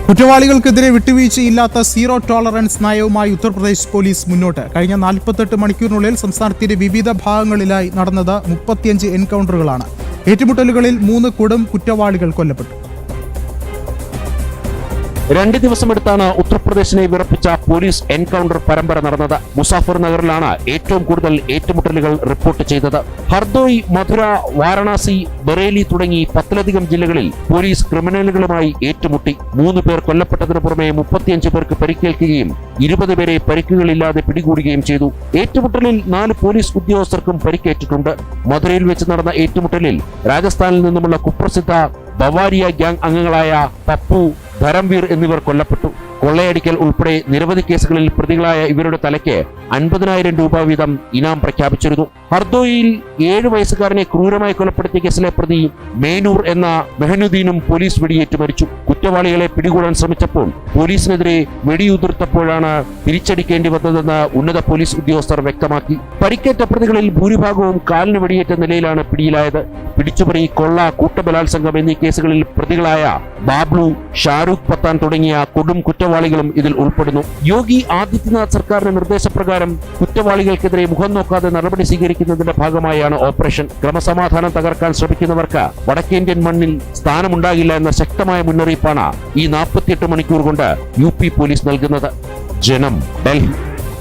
കുറ്റവാളികൾക്കെതിരെ വിട്ടുവീഴ്ചയില്ലാത്ത zero tolerance നയവുമായി Uttar Pradesh police മുന്നോട്ട്. കഴിഞ്ഞ 48 മണിക്കൂറിനുള്ളിൽ സംസ്ഥാനത്തിന്റെ വിവിധ ഭാഗങ്ങളിലായി നടന്നത് 35 എൻകൗണ്ടറുകളാണ്. ഏറ്റുമുട്ടലുകളിൽ 3 കൊടും കുറ്റവാളികൾ കൊല്ലപ്പെട്ടു. 2 ദിവസമെടുത്താണ് ഉത്തർപ്രദേശിനെ വിറപ്പിച്ച പോലീസ് എൻകൗണ്ടർ പരമ്പര നടന്നത്. മുസാഫർ നഗറിലാണ് ഏറ്റവും കൂടുതൽ ഏറ്റുമുട്ടലുകൾ റിപ്പോർട്ട് ചെയ്തത്. ഹർദോയ്, മധുര, വാരണാസി, ബറേലി തുടങ്ങി 10ലധികം ജില്ലകളിൽ പോലീസ് ക്രിമിനലുകളുമായി ഏറ്റുമുട്ടി. 3 പേർ കൊല്ലപ്പെട്ടതിനു പുറമെ 35 പേർക്ക് പരിക്കേൽക്കുകയും 20 പേരെ പരിക്കുകളില്ലാതെ പിടികൂടുകയും ചെയ്തു. ഏറ്റുമുട്ടലിൽ 4 പോലീസ് ഉദ്യോഗസ്ഥർക്കും പരിക്കേറ്റിട്ടുണ്ട്. മധുരയിൽ വെച്ച് നടന്ന ഏറ്റുമുട്ടലിൽ രാജസ്ഥാനിൽ നിന്നുമുള്ള കുപ്രസിദ്ധ ബവാരിയ ഗ്യാങ് അംഗങ്ങളായ പപ്പു, ധരംവീർ എന്നിവർ കൊല്ലപ്പെട്ടു. കൊള്ളയടിക്കൽ ഉൾപ്പെടെ നിരവധി കേസുകളിൽ പ്രതികളായ ഇവരുടെ തലയ്ക്ക് 50,000 രൂപ വീതം ഇനാം പ്രഖ്യാപിച്ചിരുന്നു. ഹർദോയിൽ 7 വയസ്സുകാരനെ ക്രൂരമായി കൊലപ്പെടുത്തിയ കേസിലെ പ്രതി മേനൂർ എന്ന മെഹനുദ്ദീനും പോലീസ് വെടിയേറ്റ് മരിച്ചു. കുറ്റവാളികളെ പിടികൂടാൻ ശ്രമിച്ചപ്പോൾ പോലീസിനെതിരെ വെടിയുതിർത്തപ്പോഴാണ് തിരിച്ചടിക്കേണ്ടി വന്നതെന്ന് ഉന്നത പോലീസ് ഉദ്യോഗസ്ഥർ വ്യക്തമാക്കി. പരിക്കേറ്റ പ്രതികളിൽ ഭൂരിഭാഗവും കാലിന് വെടിയേറ്റ നിലയിലാണ് പിടിയിലായത്. പിടിച്ചുപറി, കൊള്ള, കൂട്ടബലാത്സംഗം എന്നീ കേസുകളിൽ പ്രതികളായ ബാബ്ലു, ഷാരൂഖ് പത്താൻ തുടങ്ങിയ കൊടും കുറ്റവാളികളും ഇതിൽ ഉൾപ്പെടുന്നു. യോഗി ആദിത്യനാഥ് സർക്കാരിന്റെ നിർദ്ദേശപ്രകാരം കുറ്റവാളികൾക്കെതിരെ മുഖം നോക്കാതെ നടപടി സ്വീകരിക്കുന്നതിന്റെ ഭാഗമായാണ് ഓപ്പറേഷൻ. ക്രമസമാധാനം തകർക്കാൻ ശ്രമിക്കുന്നവർക്ക് വടക്കേന്ത്യൻ മണ്ണിൽ സ്ഥാനമുണ്ടാകില്ല എന്ന ശക്തമായ മുന്നറിയിപ്പാണ് ഈ 48 മണിക്കൂർ കൊണ്ട് UP പോലീസ് നൽകുന്നത്. ജനം, ഡൽഹി.